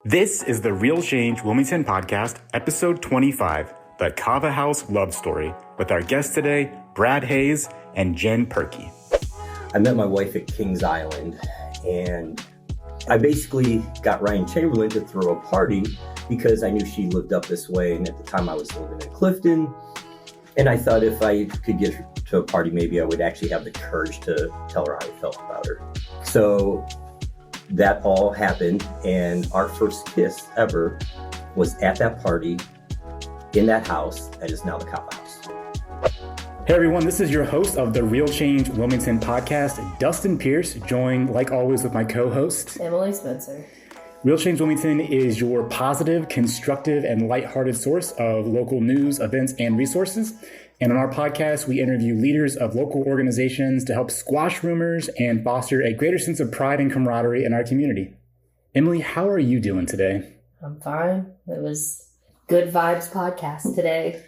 This is the Real Change Wilmington podcast, episode 25, the Kava Haus love story, with our guests today, Bray Heys and Jen Purkey. I met my wife at Kings Island, and I basically got Ryan Chamberlain to throw a party because I knew she lived up this way, and at the time I was living in Clifton, and I thought if I could get her to a party, maybe I would actually have the courage to tell her how I felt about her. So that all happened, and our first kiss ever was at that party in that house that is now the Kava Haus. Hey everyone, this is your host of the Real Change Wilmington podcast, Dustin Pierce, joined like always with my co-host, Emily Spencer. Real Change Wilmington is your positive, constructive, and lighthearted source of local news, events, and resources. And on our podcast, we interview leaders of local organizations to help squash rumors and foster a greater sense of pride and camaraderie in our community. Emily, how are you doing today? I'm fine. It was good vibes podcast today.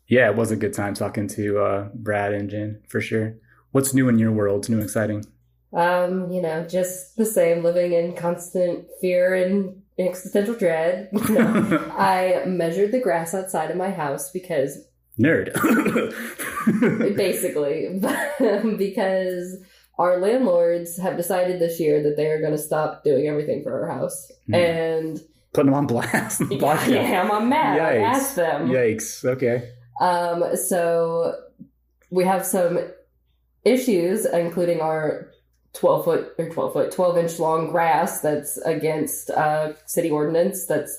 Yeah, it was a good time talking to Brad and Jen, for sure. What's new in your world? New and exciting? Just the same, living in constant fear and existential dread. I measured the grass outside of my house because... Nerd. Basically, because our landlords have decided this year that they are going to stop doing everything for our house. And putting them on blast. Yeah, I'm mad. Yikes. I asked them. Yikes. Okay. So we have some issues, including our 12-inch long grass that's against city ordinance that's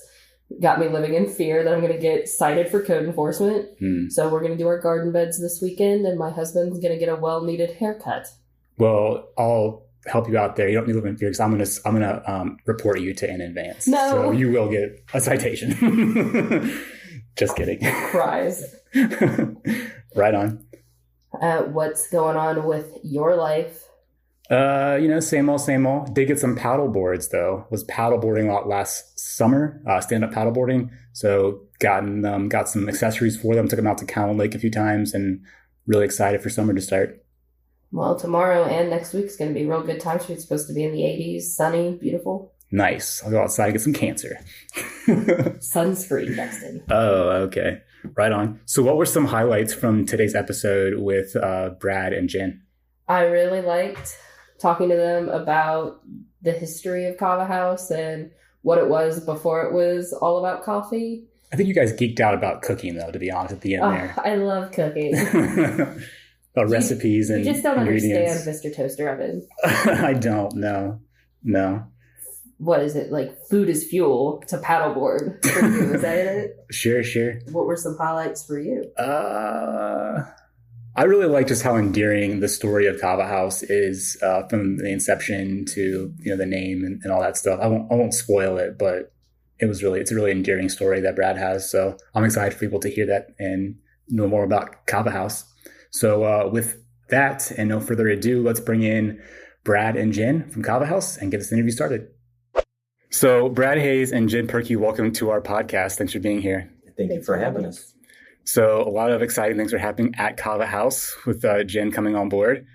got me living in fear that I'm going to get cited for code enforcement. So we're going to do our garden beds this weekend, and my husband's going to get a well-needed haircut. Well, I'll help you out there. You don't need to live in fear because I'm gonna report you to in advance. No. So you will get a citation. Just kidding. Cries. Right on. What's going on with your life? Same old. Did get some paddle boards though. Was paddle boarding a lot last summer, stand-up paddle boarding. So got some accessories for them, took them out to Cowan Lake a few times, and really excited for summer to start. Well, tomorrow and next week's going to be real good times. It's supposed to be in the 80s, sunny, beautiful. Nice. I'll go outside and get some cancer. Sunscreen, Dustin. Oh, okay. Right on. So what were some highlights from today's episode with Brad and Jen? I really liked talking to them about the history of Kava Haus and what it was before it was all about coffee. I think you guys geeked out about cooking, though, to be honest, at the end there. I love cooking. About recipes and you just don't ingredients. understand Mr. Toaster Oven. I don't. No. What is it? Like, food is fuel. It's a paddleboard for you. Is that it? Sure. What were some highlights for you? I really like just how endearing the story of Kava Haus is, from the inception to the name and all that stuff. I won't spoil it, but it's a really endearing story that Brad has. So I'm excited for people to hear that and know more about Kava Haus. So with that and no further ado, let's bring in Brad and Jen from Kava Haus and get this interview started. So Bray Heys and Jen Purkey, welcome to our podcast. Thanks for being here. Thank you for having us. So a lot of exciting things are happening at Kava Haus with Jen coming on board,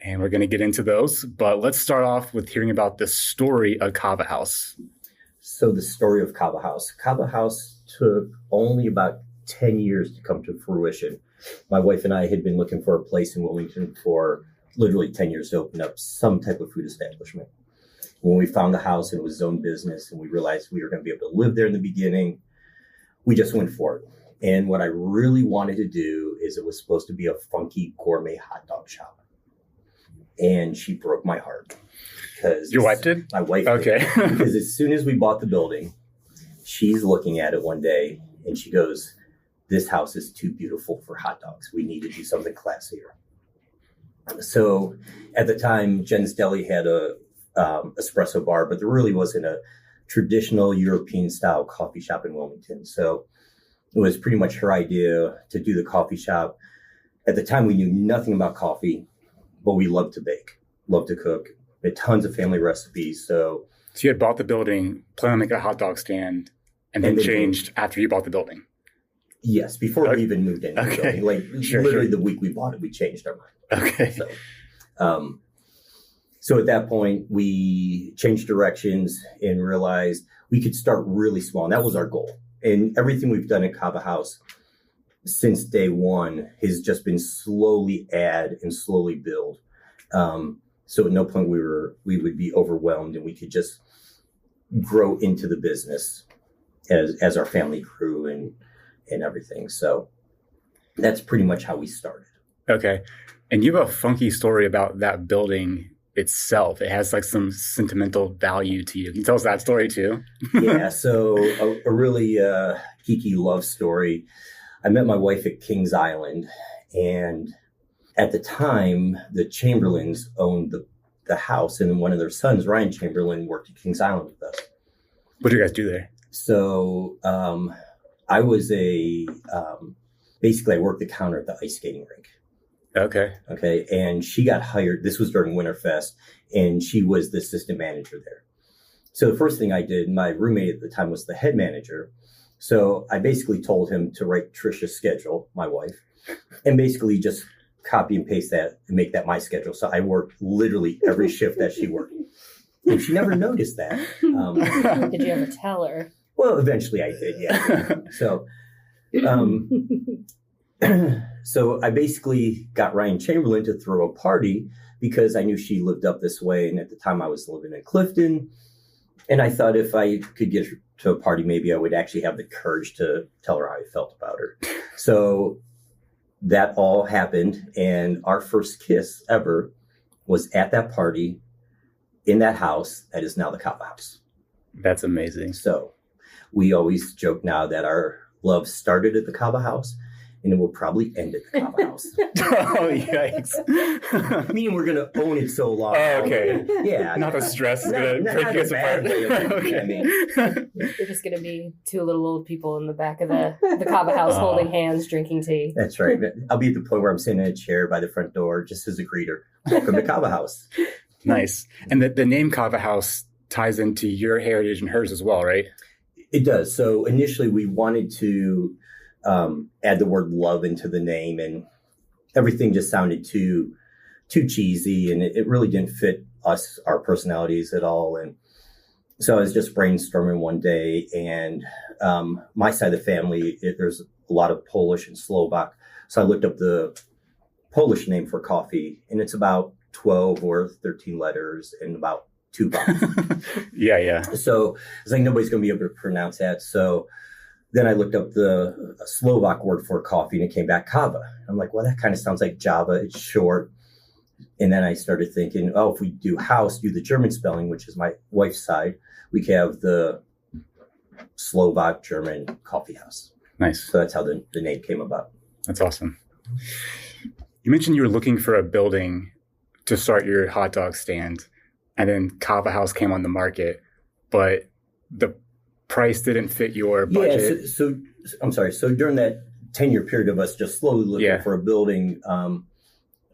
and we're going to get into those. But let's start off with hearing about the story of Kava Haus. So the story of Kava Haus. Kava Haus took only about 10 years to come to fruition. My wife and I had been looking for a place in Wilmington for literally 10 years to open up some type of food establishment. When we found the house, it was zone business, and we realized we were going to be able to live there in the beginning, we just went for it. And what I really wanted to do is it was supposed to be a funky gourmet hot dog shop. And she broke my heart. Because your wife did? My wife okay. did. Because as soon as we bought the building, she's looking at it one day and she goes, "This house is too beautiful for hot dogs. We need to do something classier." So at the time, Jen's Deli had a espresso bar, but there really wasn't a traditional European style coffee shop in Wilmington. So it was pretty much her idea to do the coffee shop. At the time, we knew nothing about coffee, but we loved to bake, loved to cook. We had tons of family recipes. So you had bought the building, planned on making a hot dog stand, and then changed after you bought the building. Yes, before we even moved into the building. Like literally the week we bought it, we changed our mind. Okay. So at that point, we changed directions and realized we could start really small. And that was our goal. And everything we've done at Kava Haus since day one has just been slowly add and slowly build. So at no point we would be overwhelmed, and we could just grow into the business as our family grew and everything. So that's pretty much how we started. Okay. And you have a funky story about that building itself. It has like some sentimental value to you. Can you tell us that story too? Yeah. So a really geeky love story. I met my wife at Kings Island, and at the time, the Chamberlains owned the house, and one of their sons, Ryan Chamberlain, worked at Kings Island with us. What do you guys do there? So I was basically I worked the counter at the ice skating rink. Okay. And she got hired. This was during Winterfest, and she was the assistant manager there. So the first thing I did, my roommate at the time was the head manager. So I basically told him to write Trisha's schedule, my wife, and basically just copy and paste that and make that my schedule. So I worked literally every shift that she worked. And she never noticed that. Did you ever tell her? Well, eventually I did, yeah. So so I basically got Ryan Chamberlain to throw a party because I knew she lived up this way. And at the time I was living in Clifton. And I thought if I could get her to a party, maybe I would actually have the courage to tell her how I felt about her. So that all happened. And our first kiss ever was at that party in that house that is now the Kava Haus. That's amazing. So we always joke now that our love started at the Kava Haus, and it will probably end at the Kava Haus. Oh, yikes. Meaning we're going to own it so long. Oh, okay. Yeah. Not the stress is going to break you guys apart. Okay. I mean, You're just going to be two little old people in the back of the Kava Haus holding hands, drinking tea. That's right. I'll be at the point where I'm sitting in a chair by the front door just as a greeter. Welcome to Kava Haus. Nice. And the name Kava Haus ties into your heritage and hers as well, right? It does. So initially we wanted to add the word love into the name, and everything just sounded too cheesy, and it really didn't fit us, our personalities at all. And so I was just brainstorming one day, and my side of the family, there's a lot of Polish and Slovak. So I looked up the Polish name for coffee, and it's about 12 or 13 letters and about 2 bucks. Yeah. So it's like nobody's going to be able to pronounce that. So then I looked up the Slovak word for coffee, and it came back Kava. I'm like, well, that kind of sounds like Java. It's short. And then I started thinking, oh, if we do house, do the German spelling, which is my wife's side, we could have the Slovak German coffee house. Nice. So that's how the name came about. That's awesome. You mentioned you were looking for a building to start your hot dog stand, and then Kava Haus came on the market, but the price didn't fit your budget. Yeah, so I'm sorry. So during that 10-year period of us just slowly looking for a building,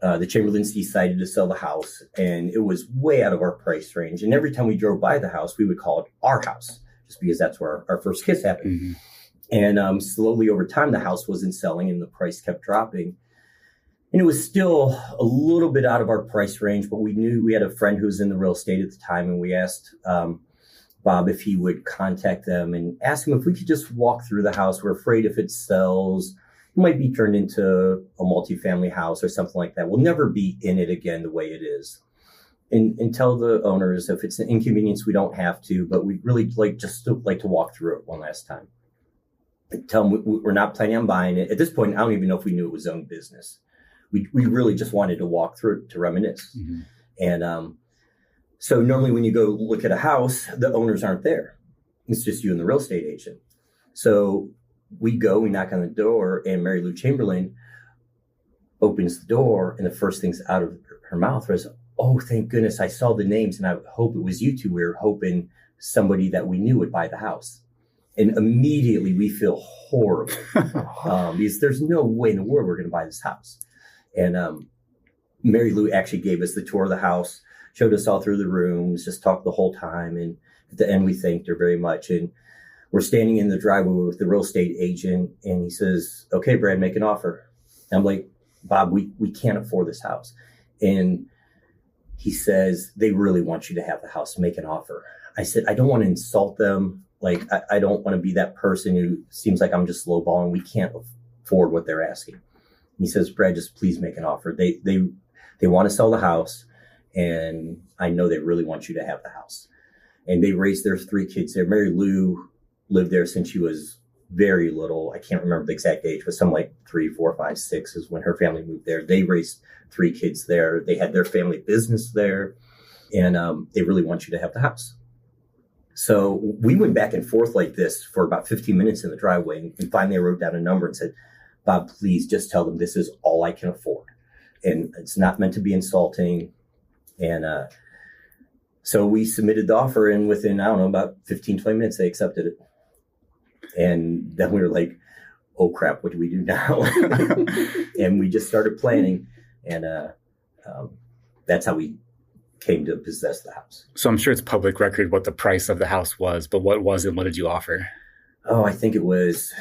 the Chamberlains decided to sell the house, and it was way out of our price range. And every time we drove by the house, we would call it our house, just because that's where our first kiss happened. Mm-hmm. And slowly over time, the house wasn't selling, and the price kept dropping. And it was still a little bit out of our price range, but we knew we had a friend who was in the real estate at the time, and we asked Bob if he would contact them and ask him if we could just walk through the house. We're afraid if it sells, it might be turned into a multifamily house or something like that. We'll never be in it again the way it is. And tell the owners if it's an inconvenience, we don't have to, but we'd really like to walk through it one last time. And tell them we're not planning on buying it. At this point, I don't even know if we knew it was own business. We really just wanted to walk through it to reminisce. Mm-hmm. And so normally when you go look at a house, the owners aren't there. It's just you and the real estate agent. So we knock on the door, and Mary Lou Chamberlain opens the door, and the first thing's out of her mouth was, oh, thank goodness, I saw the names, and I hope it was you two. We were hoping somebody that we knew would buy the house. And immediately we feel horrible because there's no way in the world we're going to buy this house. And Mary Lou actually gave us the tour of the house, showed us all through the rooms, just talked the whole time. And at the end, we thanked her very much. And we're standing in the driveway with the real estate agent, and he says, okay, Brad, make an offer. And I'm like, Bob, we can't afford this house. And he says, they really want you to have the house, make an offer. I said, I don't want to insult them. Like, I don't want to be that person who seems like I'm just lowballing. We can't afford what they're asking. He says, Brad, just please make an offer. They want to sell the house, and I know they really want you to have the house. And they raised their 3 kids there. Mary Lou lived there since she was very little. I can't remember the exact age, but something like 3, 4, 5, 6 is when her family moved there. They raised 3 kids there. They had their family business there, and they really want you to have the house. So we went back and forth like this for about 15 minutes in the driveway. And finally I wrote down a number and said, Bob, please just tell them this is all I can afford. And it's not meant to be insulting. And so we submitted the offer, and within, I don't know, about 15, 20 minutes, they accepted it. And then we were like, oh crap, what do we do now? And we just started planning. And that's how we came to possess the house. So I'm sure it's public record what the price of the house was, but what was it? What did you offer? Oh, I think it was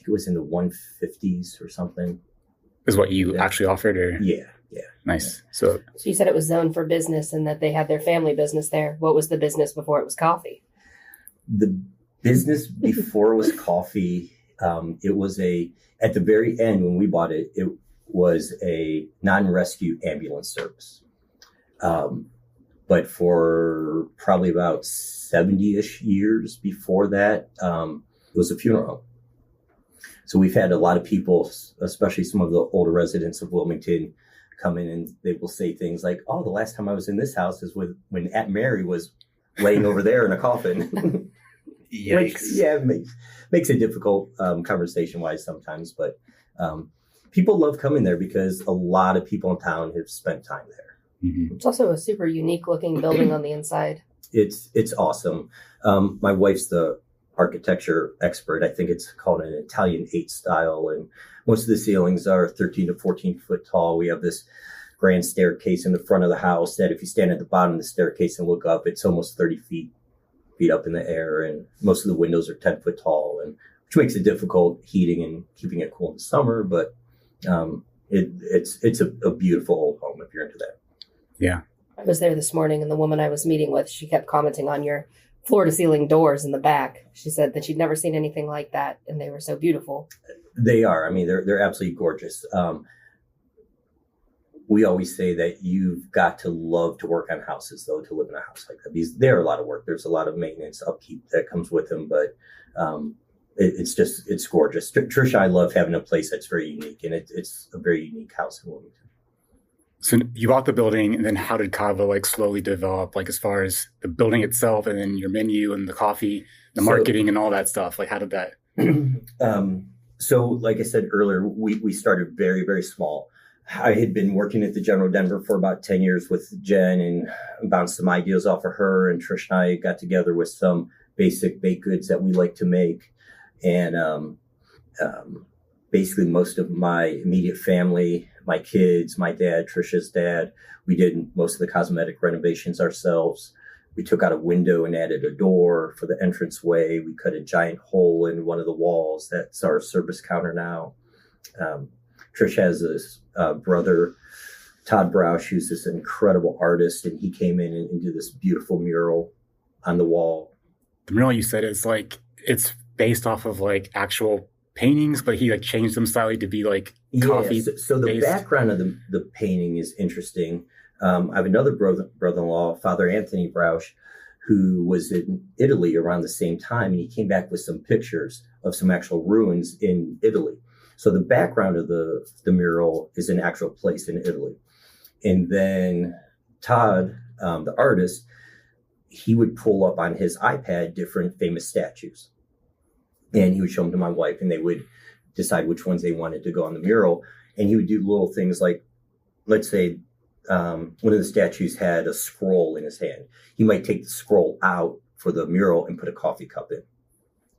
in the 150s or something. Is what you actually offered, or? Yeah. Nice. Yeah. So you said it was zoned for business and that they had their family business there. What was the business before it was coffee? The business before it was coffee, it was at the very end when we bought it, it was a non-rescue ambulance service. But for probably about 70-ish years before that, it was a funeral home. So we've had a lot of people, especially some of the older residents of Wilmington, come in and they will say things like, oh, the last time I was in this house is when Aunt Mary was laying over there in a coffin. Which, makes it difficult conversation-wise sometimes. But people love coming there because a lot of people in town have spent time there. Mm-hmm. It's also a super unique looking building on the inside. It's awesome. My wife's the architecture expert. I think it's called an Italian 8 style, and most of the ceilings are 13 to 14 foot tall. We have this grand staircase in the front of the house that if you stand at the bottom of the staircase and look up, it's almost 30 feet up in the air, and most of the windows are 10 foot tall, and which makes it difficult heating and keeping it cool in the summer. But it's a beautiful old home if you're into that. Yeah. I was there this morning, and the woman I was meeting with, she kept commenting on your floor to ceiling doors in the back. She said that she'd never seen anything like that, and they were so beautiful. They are. I mean, they're absolutely gorgeous. We always say that you've got to love to work on houses, though, to live in a house like that. Because they're a lot of work. There's a lot of maintenance, upkeep that comes with them. But it's gorgeous. Trish and I love having a place that's very unique, and it's a very unique house in Wilmington. So you bought the building, and then how did Kava slowly develop, as far as the building itself, and then your menu and the coffee, the marketing and all that stuff? How did that? So like I said earlier, we started very, very small. I had been working at the General Denver for about 10 years with Jen and bounced some ideas off of her. And Trish and I got together with some basic baked goods that we like to make. And basically most of my immediate family, my kids, my dad, Trisha's dad, we did most of the cosmetic renovations ourselves. We took out a window and added a door for the entranceway. We cut a giant hole in one of the walls. That's our service counter now. Trish has this brother, Todd Broush, who's this incredible artist, and he came in and did this beautiful mural on the wall. The mural you said is it's based off of actual paintings, but he changed them slightly to be coffee. So the background of the painting is interesting. I have another brother-in-law, Father Anthony Broush, who was in Italy around the same time, and he came back with some pictures of some actual ruins in Italy. So the background of the mural is an actual place in Italy. And then Todd, the artist, he would pull up on his iPad different famous statues. And he would show them to my wife, and they would decide which ones they wanted to go on the mural. And he would do little things like, let's say, one of the statues had a scroll in his hand. He might take the scroll out for the mural and put a coffee cup in.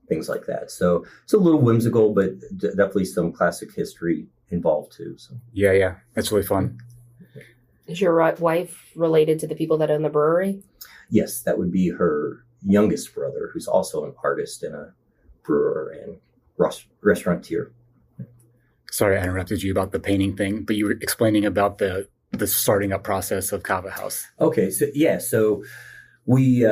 Things like that. So it's a little whimsical, but definitely some classic history involved too. So yeah, that's really fun. Is your wife related to the people that own the brewery? Yes, that would be her youngest brother, who's also an artist and a brewer and restaurateur. Sorry, I interrupted you about the painting thing, but you were explaining about the starting up process of Kava Haus. Okay, so We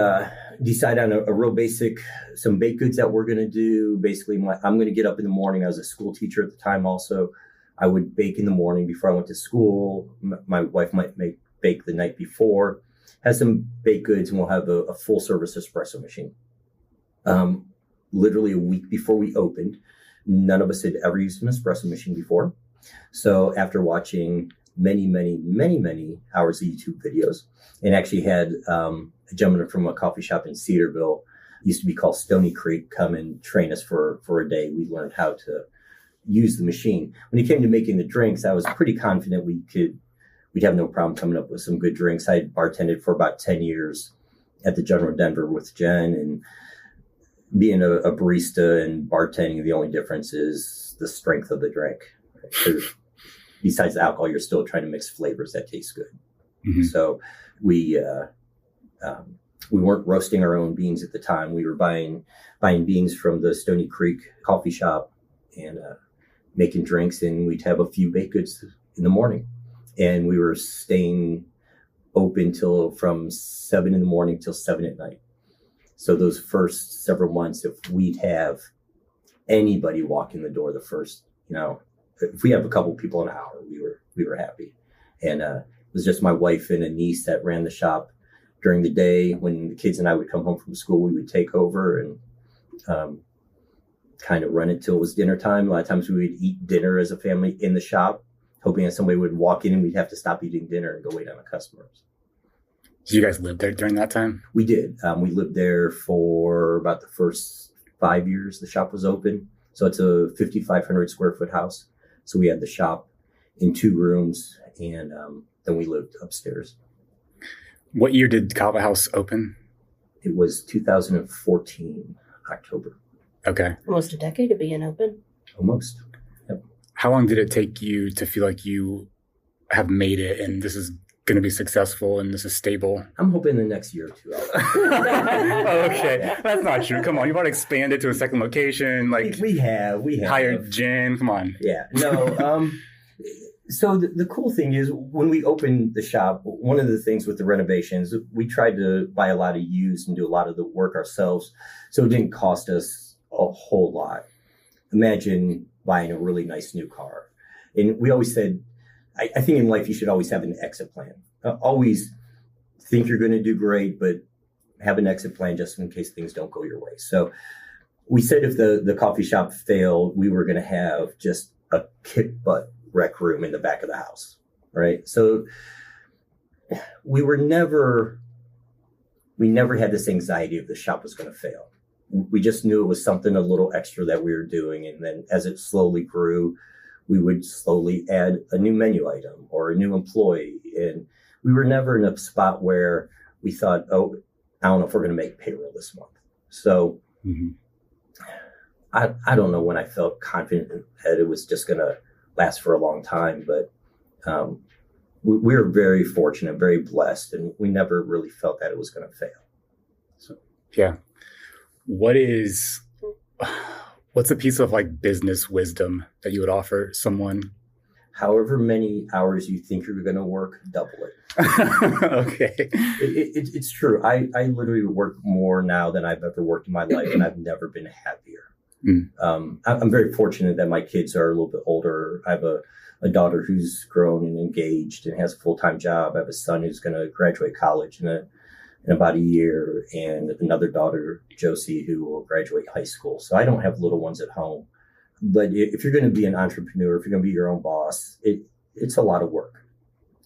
decide on a real basic, some baked goods that we're going to do. Basically, I'm going to get up in the morning. I was a school teacher at the time also. I would bake in the morning before I went to school. My wife might bake the night before. Have some baked goods, and we'll have a full service espresso machine. Literally a week before we opened, none of us had ever used an espresso machine before. So after watching many hours of YouTube videos, and actually had a gentleman from a coffee shop in Cedarville, used to be called Stony Creek, come and train us for a day. We learned how to use the machine. When it came to making the drinks, I was pretty confident we'd have no problem coming up with some good drinks. I had bartended for about 10 years at the General Denver with Jen, and being a barista and bartending, the only difference is the strength of the drink. Right? Besides the alcohol, you're still trying to mix flavors that taste good. Mm-hmm. So we weren't roasting our own beans at the time. We were buying beans from the Stony Creek coffee shop and making drinks, and we'd have a few baked goods in the morning. And we were staying open from 7 in the morning till 7 at night. So those first several months, if we'd have anybody walk in the door, the first, if we have a couple people an hour, we were happy. And it was just my wife and a niece that ran the shop during the day. When the kids and I would come home from school, we would take over and kind of run it till it was dinner time. A lot of times we would eat dinner as a family in the shop, hoping that somebody would walk in and we'd have to stop eating dinner and go wait on the customers. Did you guys live there during that time? We did. We lived there for about the first 5 years the shop was open. So it's a 5,500 square foot house. So we had the shop in 2 rooms, and then we lived upstairs. What year did Kava Haus open? It was 2014, October. Okay. Almost a decade of being open. Almost. Yep. How long did it take you to feel like you have made it and this is going to be successful and this is stable? I'm hoping the next year or two. Okay. That's not true. Come on. You want to expand it to a second location? Like we have hired Jen. Come on. Yeah. No. So the cool thing is when we opened the shop, one of the things with the renovations, we tried to buy a lot of used and do a lot of the work ourselves. So it didn't cost us a whole lot. Imagine buying a really nice new car. And we always said, I think in life you should always have an exit plan. Always think you're going to do great, but have an exit plan just in case things don't go your way. So we said if the coffee shop failed, we were going to have just a kick butt rec room in the back of the house, right? So we never had this anxiety of the shop was going to fail. We just knew it was something a little extra that we were doing. And then as it slowly grew, we would slowly add a new menu item or a new employee. And we were never in a spot where we thought, oh, I don't know if we're going to make payroll this month. So I don't know when I felt confident that it was just going to last for a long time, but we were very fortunate, very blessed, and we never really felt that it was going to fail. So yeah. What's a piece of like business wisdom that you would offer someone? However many hours you think you're going to work, double it. Okay. It's true. I literally work more now than I've ever worked in my life, and I've never been happier. I'm very fortunate that my kids are a little bit older. I have a daughter who's grown and engaged and has a full-time job. I have a son who's going to graduate college in about a year, and another daughter, Josie, who will graduate high school. So I don't have little ones at home. But if you're going to be an entrepreneur, if you're going to be your own boss, it's a lot of work.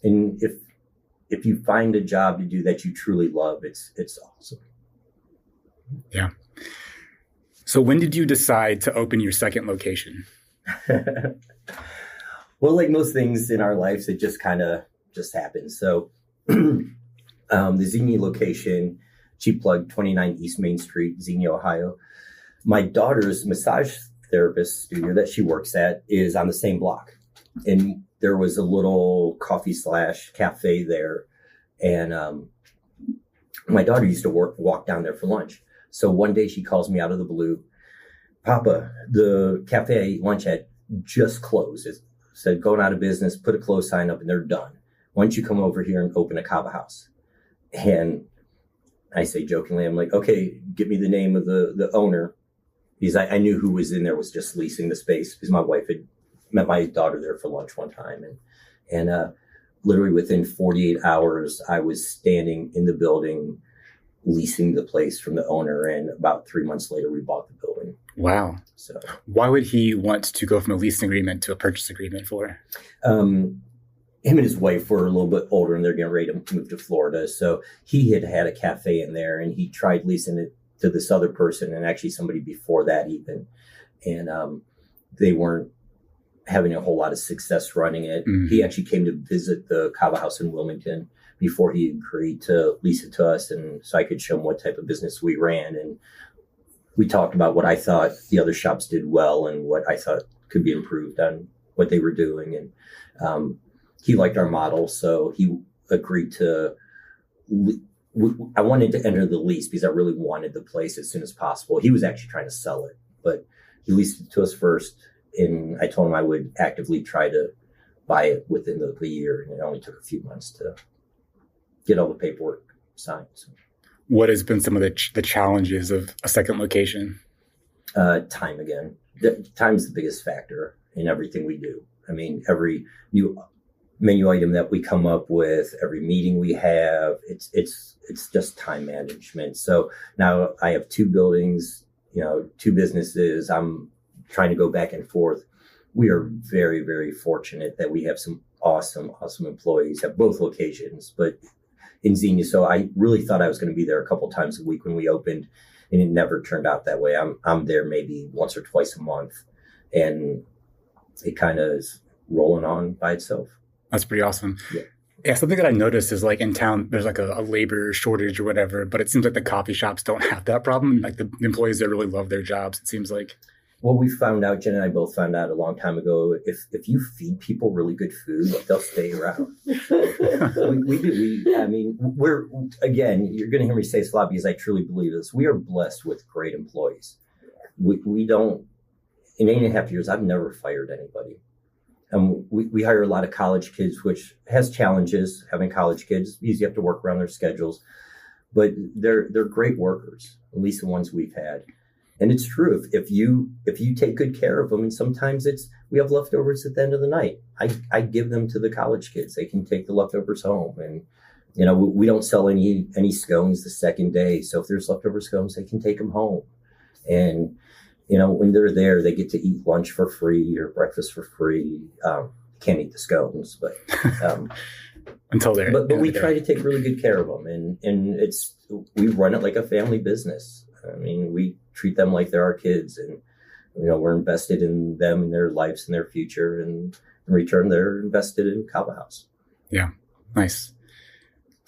And if you find a job to do that you truly love, it's awesome. Yeah. So when did you decide to open your second location? Well, like most things in our lives, it just happened. So the Xenia location, cheap plug, 29 East Main Street, Xenia, Ohio. My daughter's massage therapist studio that she works at is on the same block. And there was a little coffee/cafe there. And my daughter used to walk down there for lunch. So one day she calls me out of the blue, Papa, the cafe lunch had just closed. It said going out of business, put a close sign up and they're done. Why don't you come over here and open a Kava Haus? And I say jokingly, I'm like, okay, give me the name of the owner. Because I knew who was in there was just leasing the space, because my wife had met my daughter there for lunch one time. And literally within 48 hours, I was standing in the building, leasing the place from the owner. And about 3 months later, we bought the building. Wow. So why would he want to go from a lease agreement to a purchase agreement for? him and his wife were a little bit older, and they're getting ready to move to Florida. So he had a cafe in there, and he tried leasing it to this other person, and actually somebody before that even. And they weren't having a whole lot of success running it. Mm-hmm. He actually came to visit the Kava Haus in Wilmington before he agreed to lease it to us. And so I could show him what type of business we ran. And we talked about what I thought the other shops did well and what I thought could be improved on what they were doing. And he liked our model, so he agreed to. I wanted to enter the lease because I really wanted the place as soon as possible. He was actually trying to sell it, but he leased it to us first. And I told him I would actively try to buy it within the year. And it only took a few months to get all the paperwork signed. So. What has been some of the challenges of a second location? Time again. Time's the biggest factor in everything we do. I mean, every new menu item that we come up with, every meeting we have, it's just time management. So now I have 2 buildings, 2 businesses. I'm trying to go back and forth. We are very, very fortunate that we have some awesome employees at both locations, but in Xenia. So I really thought I was going to be there a couple times a week when we opened, and it never turned out that way. I'm there maybe once or twice a month, and it kind of is rolling on by itself. That's pretty awesome. Yeah, something that I noticed is like in town, there's like a labor shortage or whatever, but it seems like the coffee shops don't have that problem. Like the employees there really love their jobs, it seems like. Well, we found out, Jen and I both found out a long time ago, if you feed people really good food, they'll stay around. we do. I mean, again, you're going to hear me say this a lot because I truly believe this. We are blessed with great employees. We don't, in 8.5 years, I've never fired anybody. We hire a lot of college kids, which has challenges, having college kids, because you have to work around their schedules. But they're great workers, at least the ones we've had. And it's true. If you take good care of them, and sometimes we have leftovers at the end of the night. I give them to the college kids. They can take the leftovers home. And, we don't sell any scones the second day. So if there's leftover scones, they can take them home. And, when they're there, they get to eat lunch for free or breakfast for free. Can't eat the scones, but until they're. But we try to take really good care of them, and we run it like a family business. I mean, we treat them like they're our kids, and we're invested in them and their lives and their future, and in return, they're invested in Kava Haus. Yeah, nice.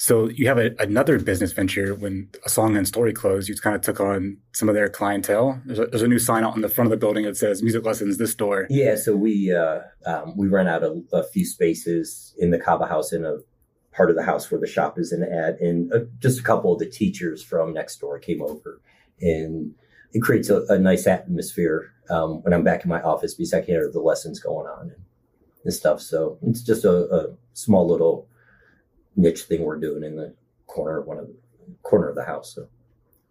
So you have another business venture. When A Song and Story closed, you kind of took on some of their clientele. There's a new sign out on the front of the building that says "Music Lessons this door." Yeah, so we ran out a few spaces in the Kava Haus in a part of the house where the shop is and just a couple of the teachers from next door came over, and it creates a nice atmosphere when I'm back in my office because I can hear the lessons going on and stuff. So it's just a small little niche thing we're doing in the corner of the house. So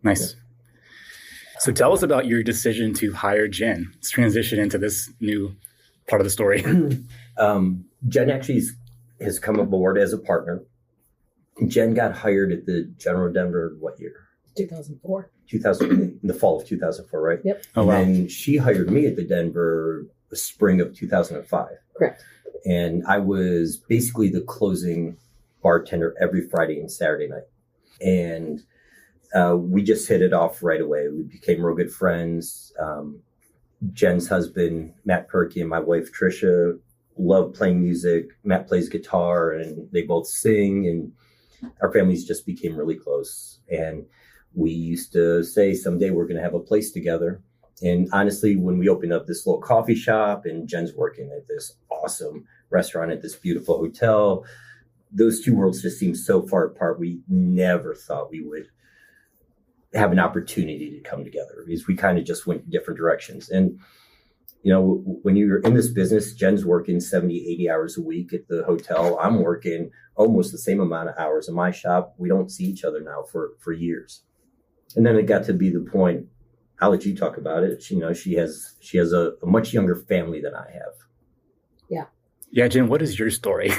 nice. Yeah. So tell us about your decision to hire Jen. Let's transition into this new part of the story. Jen actually has come aboard as a partner. Jen got hired at the General Denver what year? 2004. In the fall of 2004, right? Yep. Oh, wow. And she hired me at the Denver the spring of 2005. Correct. And I was basically the closing bartender every Friday and Saturday night. And we just hit it off right away. We became real good friends. Jen's husband, Matt Purkey, and my wife, Trisha, love playing music. Matt plays guitar and they both sing, and our families just became really close. And we used to say someday we're going to have a place together. And honestly, when we opened up this little coffee shop and Jen's working at this awesome restaurant at this beautiful hotel, those two worlds just seemed so far apart. We never thought we would have an opportunity to come together because we kind of just went different directions. And, when you're in this business, Jen's working 70, 80 hours a week at the hotel. I'm working almost the same amount of hours in my shop. We don't see each other now for years. And then it got to be the point, I'll let you talk about it. She has a much younger family than I have. Yeah, Jen, what is your story?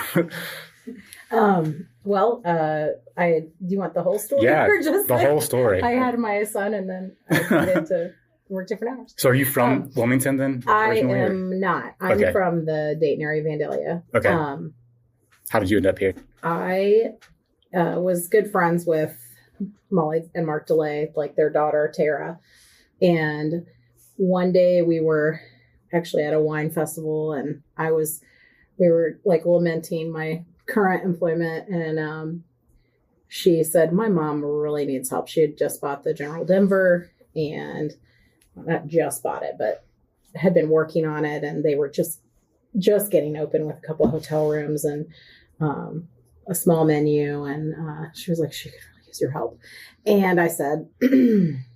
Well, do you want the whole story? Yeah, or just the whole story. I had my son and then I decided to work different hours. So are you from Wilmington then? I originally, am not. I'm Okay. from the Dayton area, Vandalia. Okay. How did you end up here? I was good friends with Molly and Mark DeLay, like their daughter, Tara. And one day we were actually at a wine festival and we were like lamenting my current employment. And she said, my mom really needs help. She had just bought the General Denver and not just bought it, but had been working on it. And they were just getting open with a couple of hotel rooms and a small menu. And she was like, she could really use your help. And I said,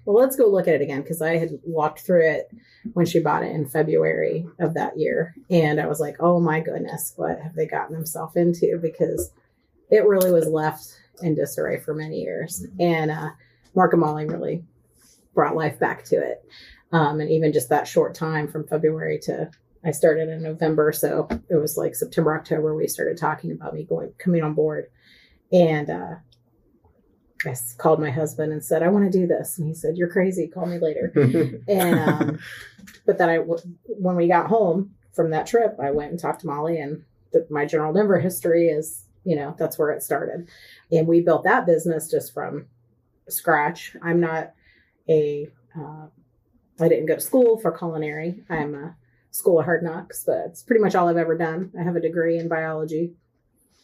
well, let's go look at it again. Cause I had walked through it when she bought it in February of that year. And I was like, oh my goodness, what have they gotten themselves into? Because it really was left in disarray for many years. And Mark and Molly really brought life back to it. And even just that short time from February to, I started in November. So it was like September, October, we started talking about me coming on board. And I called my husband and said, I want to do this. And he said, you're crazy. Call me later. And, but then when we got home from that trip, I went and talked to Molly and my General Denver history is, that's where it started. And we built that business just from scratch. I'm not I didn't go to school for culinary. I'm a school of hard knocks, but it's pretty much all I've ever done. I have a degree in biology.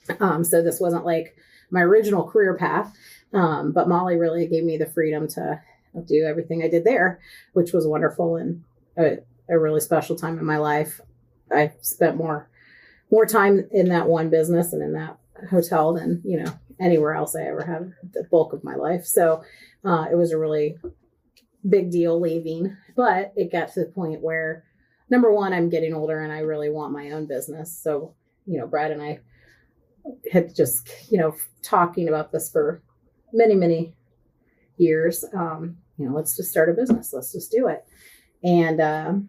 So this wasn't like my original career path. But Molly really gave me the freedom to do everything I did there, which was wonderful and a really special time in my life. I spent more time in that one business and in that hotel than, anywhere else I ever had the bulk of my life. So it was a really big deal leaving, but it got to the point where, number one, I'm getting older and I really want my own business. So, Brad and I had just, talking about this for many, many years. Let's just start a business. Let's just do it. And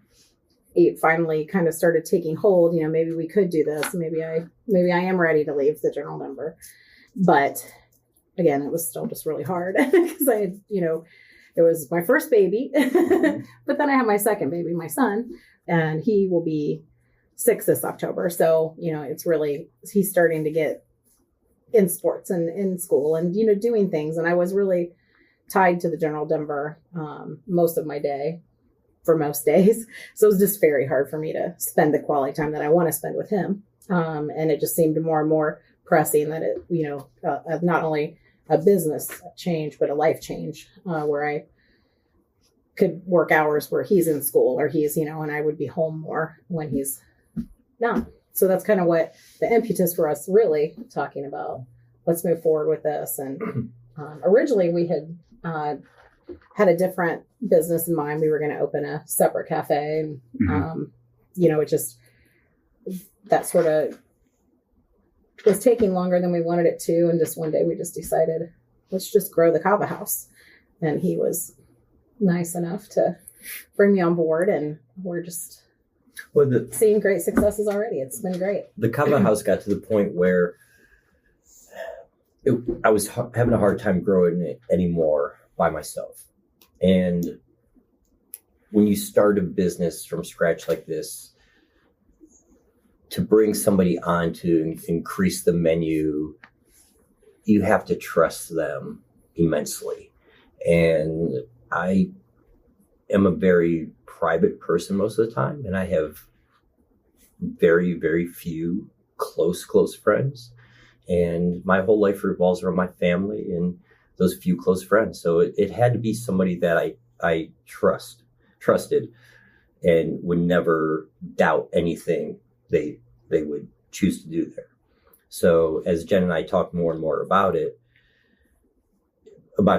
it finally kind of started taking hold. Maybe we could do this. Maybe I am ready to leave the General Denver. But again, it was still just really hard because I had, it was my first baby, but then I have my second baby, my son, and he will be 6 this October. So, he's starting to get in sports and in school and, doing things. And I was really tied to the General Denver most of my day for most days. So it was just very hard for me to spend the quality time that I want to spend with him. And it just seemed more and more pressing that it, not only a business change, but a life change where I could work hours where he's in school or he's, and I would be home more when he's not. So that's kind of what the impetus for us really talking about. Let's move forward with this. And originally we had a different business in mind. We were going to open a separate cafe and, it just, that sort of was taking longer than we wanted it to. And just one day we just decided, let's just grow the Kava House. And he was nice enough to bring me on board and we're just seeing great successes already. It's been great. The Kava House got to the point where I was having a hard time growing it anymore by myself. And when you start a business from scratch like this, to bring somebody on to increase the menu, you have to trust them immensely. And I am a very private person most of the time, and I have very, very few close friends. And my whole life revolves around my family and those few close friends. So it had to be somebody that I trusted and would never doubt anything they would choose to do there. So as Jen and I talked more and more about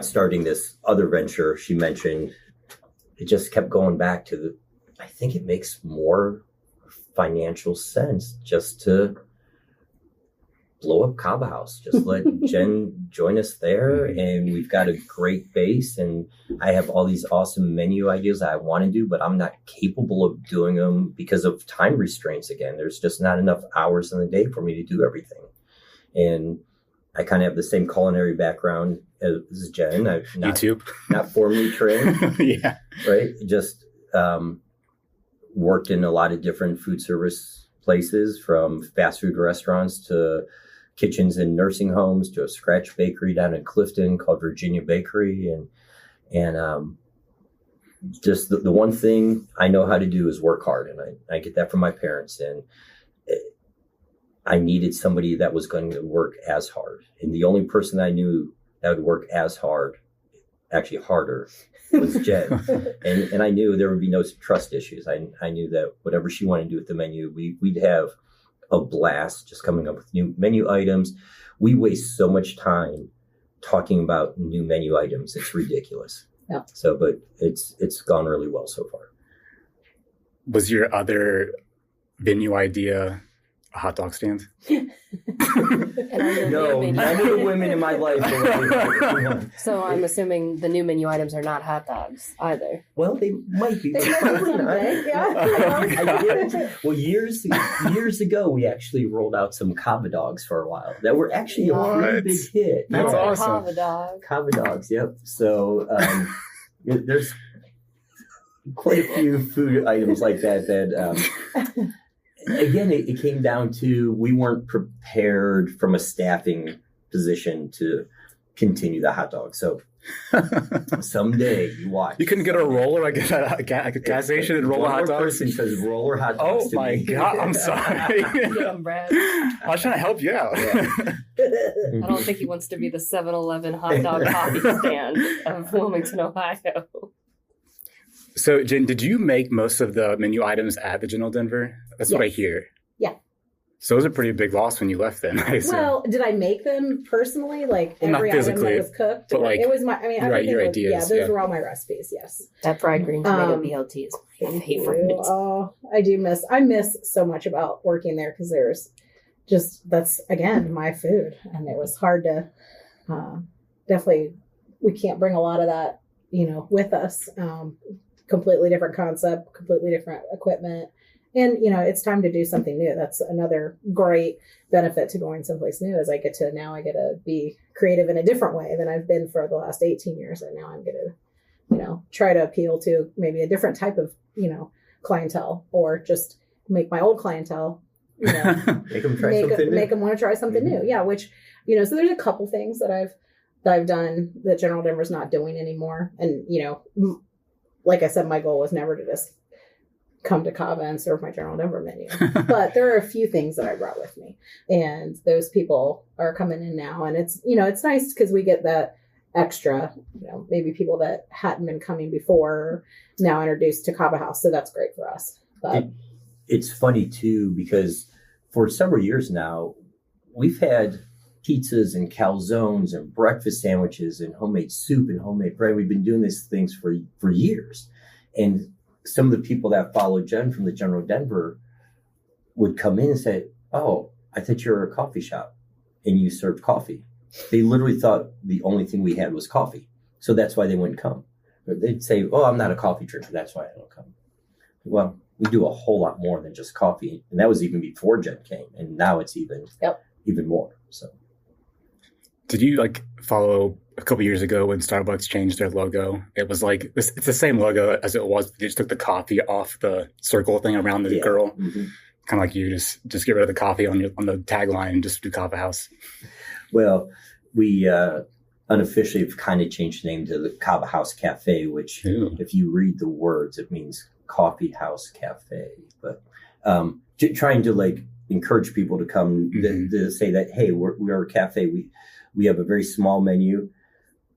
starting this other venture, she mentioned it just kept going back to I think it makes more financial sense just to blow up Kava House. Just let Jen join us there, and we've got a great base, and I have all these awesome menu ideas that I want to do, but I'm not capable of doing them because of time restraints. Again, there's just not enough hours in the day for me to do everything. And I kind of have the same culinary background as Jen. I'm not formally trained. Yeah. Right. Just worked in a lot of different food service places, from fast food restaurants to kitchens in nursing homes to a scratch bakery down in Clifton called Virginia Bakery. And just the one thing I know how to do is work hard. And I get that from my parents. And I needed somebody that was going to work as hard. And the only person I knew that would work as hard, actually harder, was Jen. and I knew there would be no trust issues. I knew that whatever she wanted to do with the menu, we'd have a blast just coming up with new menu items. We waste so much time talking about new menu items. It's ridiculous. Yeah. So, but it's gone really well so far. Was your other venue idea a hot dog stand? No, none of the women in my life. So I'm assuming the new menu items are not hot dogs either. Well, they might be. Well, years ago, we actually rolled out some Kava dogs for a while that were actually a pretty big hit. That's awesome. Kava dog. Kava dogs, yep. So there's quite a few food items like that. Again, it came down to we weren't prepared from a staffing position to continue the hot dog. So someday you watch. You couldn't get a roller like a gas station and roll a hot dog? Person says roller hot dogs. Oh my God, I'm sorry. Get him, Brad. I was trying to help you out. Yeah. I don't think he wants to be the 7-Eleven hot dog coffee stand of Wilmington, Ohio. So, Jen, did you make most of the menu items at the General Denver? That's what I hear. Yeah. So it was a pretty big loss when you left then, I assume. Well, did I make them personally? Like every item that was cooked? But like, it was my, your ideas. Yeah, those were all my recipes, yes. That fried green tomato BLT is my favorite. Oh, I miss so much about working there because that's, again, my food. And it was hard to, definitely, we can't bring a lot of that, with us. Completely different concept, completely different equipment. And, it's time to do something new. That's another great benefit to going someplace new is I get to be creative in a different way than I've been for the last 18 years. And now I'm going to, try to appeal to maybe a different type of, clientele, or just make my old clientele, make them try something new. Make them want to try something new. Yeah. Which, so there's a couple things that I've done that General Denver's not doing anymore. And, like I said, my goal was never to just come to Kava and serve my General Denver menu. But there are a few things that I brought with me. And those people are coming in now. And it's, it's nice because we get that extra, maybe people that hadn't been coming before now introduced to Kava House. So that's great for us. But it's funny, too, because for several years now, we've had pizzas and calzones and breakfast sandwiches and homemade soup and homemade bread. We've been doing these things for years. And some of the people that followed Jen from the General Denver would come in and say, "Oh, I thought you were a coffee shop and you served coffee." They literally thought the only thing we had was coffee. So that's why they wouldn't come. But they'd say, "Oh, I'm not a coffee drinker. That's why I don't come." Well, we do a whole lot more than just coffee. And that was even before Jen came. And now it's even more. So. Did you follow a couple years ago when Starbucks changed their logo? It was it's the same logo as it was. They just took the coffee off the circle thing around the girl. Mm-hmm. Kind of like you just get rid of the coffee on the tagline and just do Kava House. Well, we unofficially have kind of changed the name to the Kava House Cafe, which if you read the words, it means Coffee House Cafe. But trying to encourage people to come to say that, hey, we are a cafe. We have a very small menu.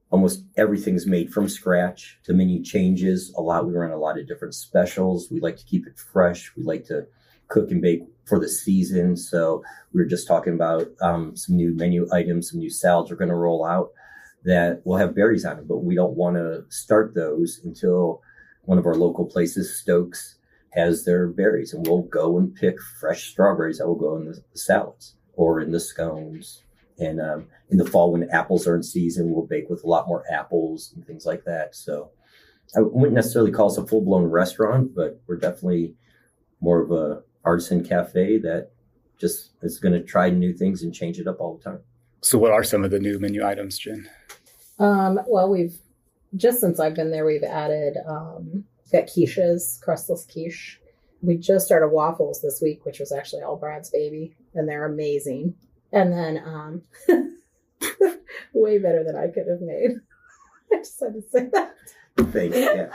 Almost everything's made from scratch. The menu changes a lot. We run a lot of different specials. We like to keep it fresh. We like to cook and bake for the season. So we were just talking about some new menu items, some new salads we're going to roll out that will have berries on them. But we don't want to start those until one of our local places, Stokes, has their berries, and we'll go and pick fresh strawberries that will go in the salads or in the scones. And in the fall, when apples are in season, we'll bake with a lot more apples and things like that. So I wouldn't necessarily call us a full-blown restaurant, but we're definitely more of a artisan cafe that just is going to try new things and change it up all the time. So what are some of the new menu items, Jen? Well, we've just since I've been there, we've added got quiches, crustless quiche. We just started waffles this week, which was actually all Brad's baby, and they're amazing. And then way better than I could have made. I just had to say that. Thanks. Yeah.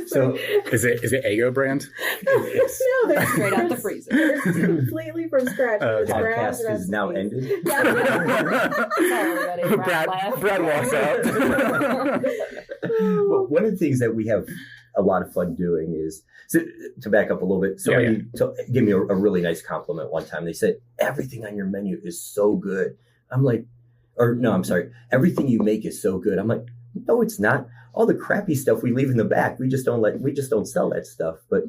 So is it Eggo brand? No, they're Straight out the freezer. They're completely from scratch. It's Brad's podcast is now recipes. ended. Sorry, everybody. Brad walks out. Well, one of the things that we have a lot of fun doing is, so, to back up a little bit, somebody gave me a really nice compliment one time. They said, everything on your menu is so good. I'm like, or no, I'm sorry. Everything you make is so good. I'm like, no, it's not. All the crappy stuff we leave in the back, we just don't sell that stuff. But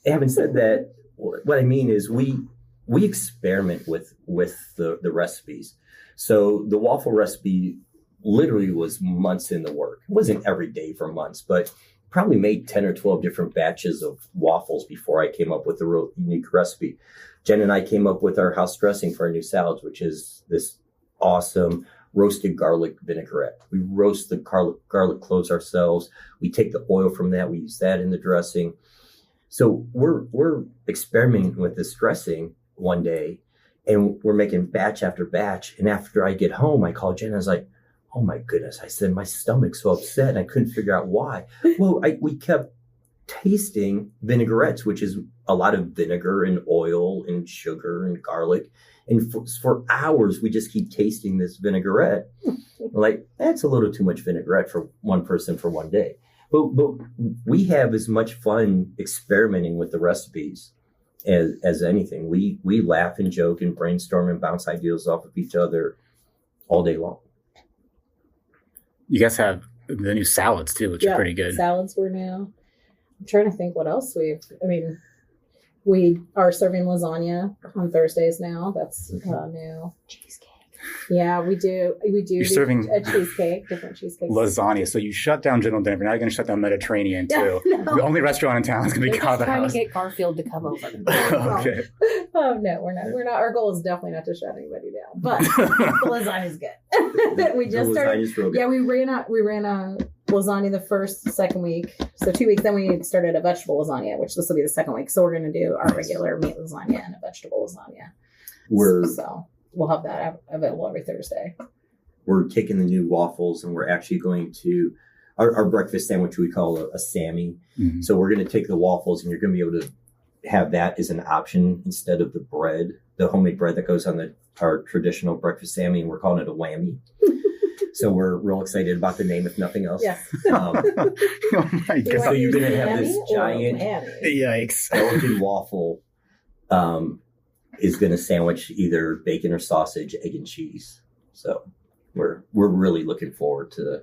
having said that, what I mean is we experiment with the recipes. So the waffle recipe literally was months in the work. It wasn't every day for months, but probably made 10 or 12 different batches of waffles before I came up with a real unique recipe. Jen and I came up with our house dressing for our new salads, which is this awesome roasted garlic vinaigrette. We roast the garlic cloves ourselves. We take the oil from that. We use that in the dressing. So we're experimenting with this dressing one day, and we're making batch after batch. And after I get home, I call Jen. I was like, oh my goodness. I said, my stomach's so upset, and I couldn't figure out why. Well, we kept tasting vinaigrettes, which is a lot of vinegar and oil and sugar and garlic. And for hours, we just keep tasting this vinaigrette. We're like, that's a little too much vinaigrette for one person for one day. But we have as much fun experimenting with the recipes as anything. We laugh and joke and brainstorm and bounce ideas off of each other all day long. You guys have the new salads too, which are pretty good. Salads were new. I'm trying to think what else we are serving lasagna on Thursdays now. That's new. Cheesecake. Yeah, we do. You're serving a cheesecake, different cheesecakes. Lasagna. So you shut down General Denver. Now you're going to shut down Mediterranean too. No. The only restaurant in town is going to be Kava Trying Haus. to get Garfield to come over. Okay. Oh no, we're not. Our goal is definitely not to shut anybody down. But the lasagna's good. We just started. Real good. Yeah, we ran a lasagna the second week. So 2 weeks. Then we started a vegetable lasagna, which this will be the second week. So we're going to do our regular meat lasagna and a vegetable lasagna. So we'll have that available every Thursday. We're taking the new waffles, and we're actually going to our breakfast sandwich we call a Sammy. Mm-hmm. So we're going to take the waffles, and you're going to be able to have that as an option instead of the bread, the homemade bread that goes on our traditional breakfast Sammy, and we're calling it a whammy. So we're real excited about the name, if nothing else. Yes. Oh my God. So you're going to have this giant yikes Belgian waffle is going to sandwich either bacon or sausage, egg and cheese. So we're really looking forward to.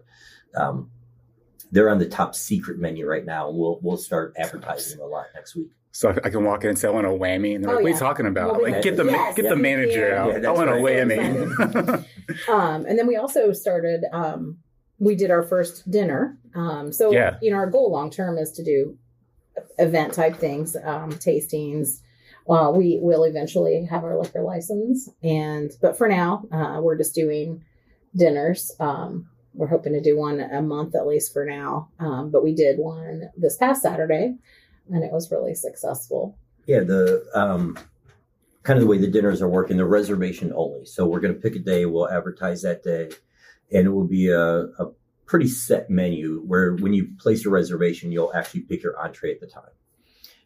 They're on the top secret menu right now, and we'll start advertising them a lot next week. So I can walk in and say, I want a whammy. And they're like, what are you talking about? Like, get the manager out. Yeah, I want a right. whammy. And then we also started, we did our first dinner. Our goal long-term is to do event type things, tastings. We will eventually have our liquor license. But for now, we're just doing dinners. We're hoping to do one a month at least for now. But we did one this past Saturday, and it was really successful. Yeah, the kind of the way the dinners are working, the reservation only. So we're going to pick a day, we'll advertise that day, and it will be a pretty set menu where when you place a reservation, you'll actually pick your entree at the time.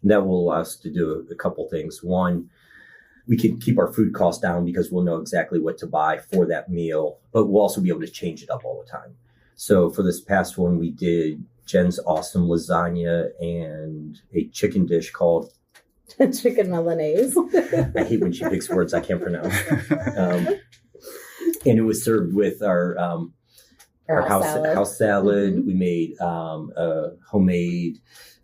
And that will allow us to do a couple things. One, we can keep our food costs down because we'll know exactly what to buy for that meal, but we'll also be able to change it up all the time. So for this past one, we did Jen's awesome lasagna and a chicken dish called chicken Milanese. I hate when she picks words I can't pronounce. And it was served with our house salad. Mm-hmm. We made a homemade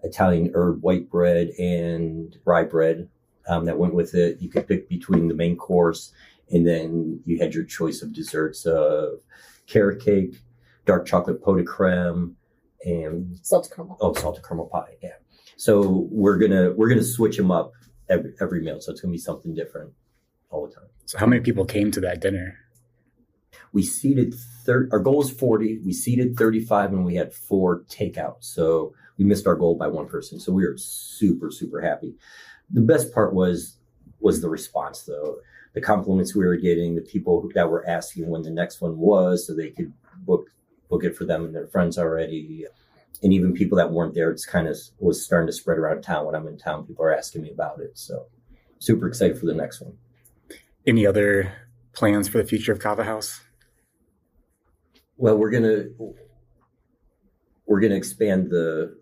Italian herb white bread and rye bread that went with it. You could pick between the main course, and then you had your choice of desserts of carrot cake, dark chocolate pot de creme, and Salted caramel. Salted caramel pie. Yeah. So we're gonna switch them up every meal. So it's gonna be something different all the time. So how many people came to that dinner? We seated our goal was 40. We seated 35, and we had 4 takeouts. So we missed our goal by 1 person. So we were super, super happy. The best part was the response, though. The compliments we were getting, the people that were asking when the next one was, so they could book it for them and their friends already. And even people that weren't there, it's kind of was starting to spread around town. When I'm in town, people are asking me about it. So super excited for the next one. Any other plans for the future of Kava Haus? Well, we're gonna expand the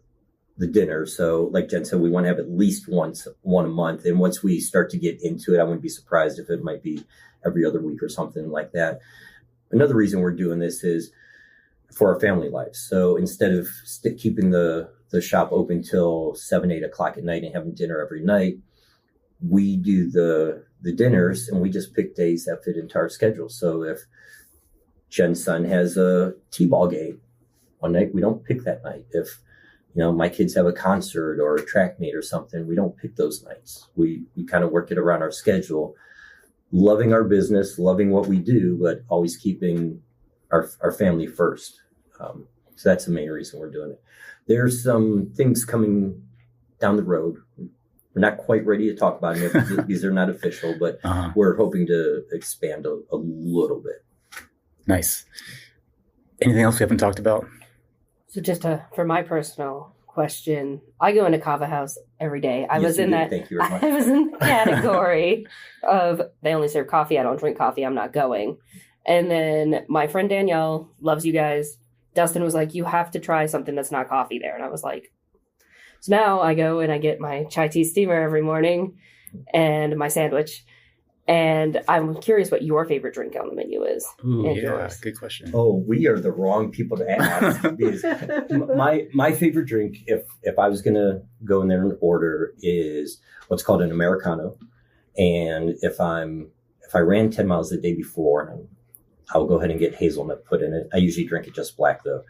dinner. So like Jen said, we want to have at least one a month. And once we start to get into it, I wouldn't be surprised if it might be every other week or something like that. Another reason we're doing this is for our family lives. So instead of keeping the shop open till 7, 8 o'clock at night and having dinner every night, we do the dinners, and we just pick days that fit into our schedule. So if Jen's son has a t-ball game one night, we don't pick that night. If my kids have a concert or a track meet or something, we don't pick those nights. We kind of work it around our schedule, loving our business, loving what we do, but always keeping our family first. So that's the main reason we're doing it. There's some things coming down the road. We're not quite ready to talk about it because these are not official, but we're hoping to expand a little bit. Nice. Anything else we haven't talked about? So just for my personal question, I go into Kava Haus every day. I Yes, was you in did. that. Thank you very much. I was in the category of they only serve coffee. I don't drink coffee. I'm not going. And then my friend Danielle loves you guys. Dustin was like, you have to try something that's not coffee there. And I was like, so now I go and I get my chai tea steamer every morning and my sandwich. And I'm curious what your favorite drink on the menu is. Ooh, and yeah, yours. good question. Oh, we are the wrong people to ask. Because my favorite drink, if I was gonna go in there and order, is what's called an Americano. And if I ran 10 miles the day before, I'll go ahead and get hazelnut put in it. I usually drink it just black though.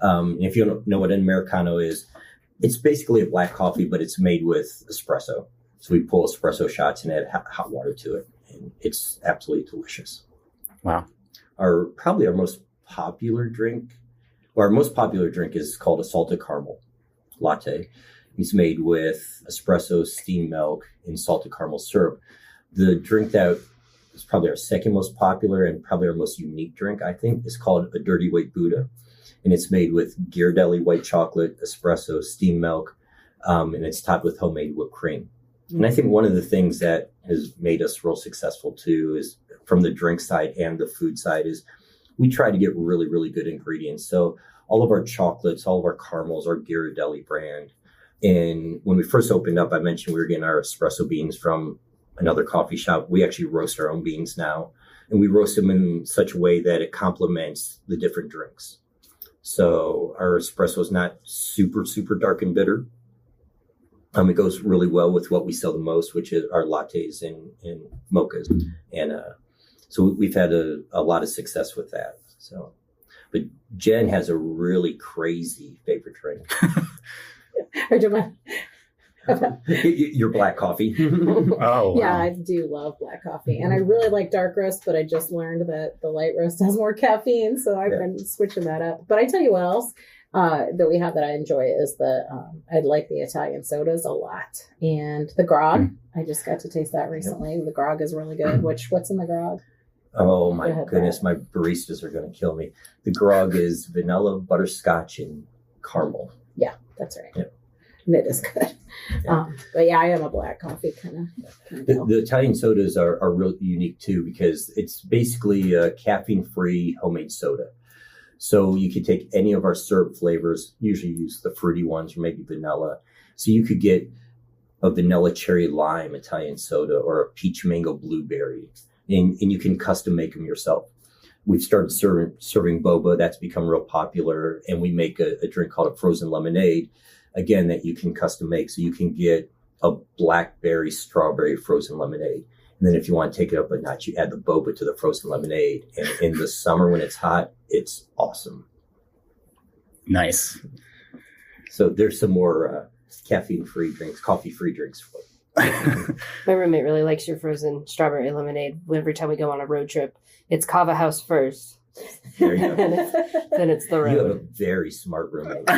And if you don't know what an Americano is, it's basically a black coffee, but it's made with espresso. So we pull espresso shots and add hot water to it. And it's absolutely delicious. Wow. Probably our most popular drink, is called a salted caramel latte. It's made with espresso, steamed milk, and salted caramel syrup. The drink that is probably our second most popular and probably our most unique drink, I think, is called a Dirty White Buddha. And it's made with Ghirardelli white chocolate, espresso, steamed milk, and it's topped with homemade whipped cream. And I think one of the things that has made us real successful too is from the drink side and the food side is we try to get really, really good ingredients. So all of our chocolates, all of our caramels are Ghirardelli brand. And when we first opened up, I mentioned we were getting our espresso beans from another coffee shop. We actually roast our own beans now, and we roast them in such a way that it complements the different drinks. So our espresso is not super, super dark and bitter. It goes really well with what we sell the most, which is our lattes and mochas. And so we've had a lot of success with that. So, but Jen has a really crazy favorite drink. Your black coffee. Oh, Yeah, wow. I do love black coffee. And I really like dark roast, but I just learned that the light roast has more caffeine. So I've been switching that up. But I tell you what else that we have that I enjoy is I like the Italian sodas a lot. And the grog. I just got to taste that recently. The grog is really good. What's in the grog? Oh my goodness, my baristas are going to kill me. The grog is vanilla, butterscotch, and caramel. Yeah, that's right. Yeah. And it is good. Yeah. But yeah, I am a black coffee kind of. The Italian sodas are really unique too because it's basically a caffeine-free homemade soda. So you could take any of our syrup flavors, usually use the fruity ones or maybe vanilla. So you could get a vanilla cherry lime Italian soda or a peach mango blueberry, and you can custom make them yourself. We've started serving boba. That's become real popular. And we make a drink called a frozen lemonade again, that you can custom make. So you can get a blackberry strawberry frozen lemonade. And then if you want to take it up a notch, you add the boba to the frozen lemonade. And in the summer when it's hot, it's awesome. Nice. So there's some more caffeine-free drinks, coffee-free drinks for you. My roommate really likes your frozen strawberry lemonade. Every time we go on a road trip, it's Kava House first. There you go. Then it's the You have a road. very smart roommate.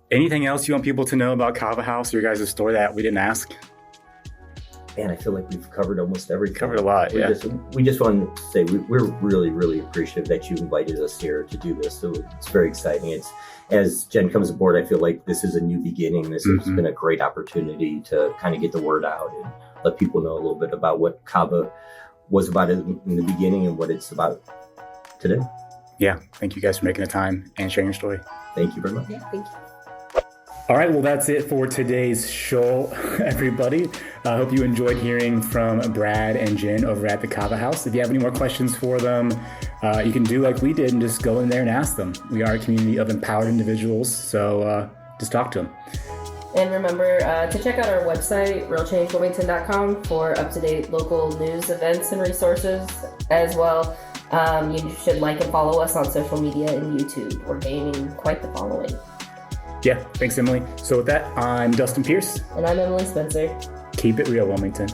Anything else you want people to know about Kava House, your guys' store that we didn't ask? Man, I feel like we've covered almost everything. Covered a lot, yeah. We just wanted to say we're really, really appreciative that you invited us here to do this. So it's very exciting. It's as Jen comes aboard, I feel like this is a new beginning. This has been a great opportunity to kind of get the word out and let people know a little bit about what Kava was about in the beginning and what it's about today. Yeah. Thank you guys for making the time and sharing your story. Thank you very much. Yeah, thank you. All right, well, that's it for today's show, everybody. I hope you enjoyed hearing from Brad and Jen over at the Kava House. If you have any more questions for them, you can do like we did and just go in there and ask them. We are a community of empowered individuals, so just talk to them. And remember to check out our website, realchangewilmington.com, for up-to-date local news, events, and resources. As well, you should like and follow us on social media and YouTube. We're gaining quite the following. Yeah, thanks, Emily. So with that, I'm Dustin Pierce. And I'm Emily Spencer. Keep it real, Wilmington.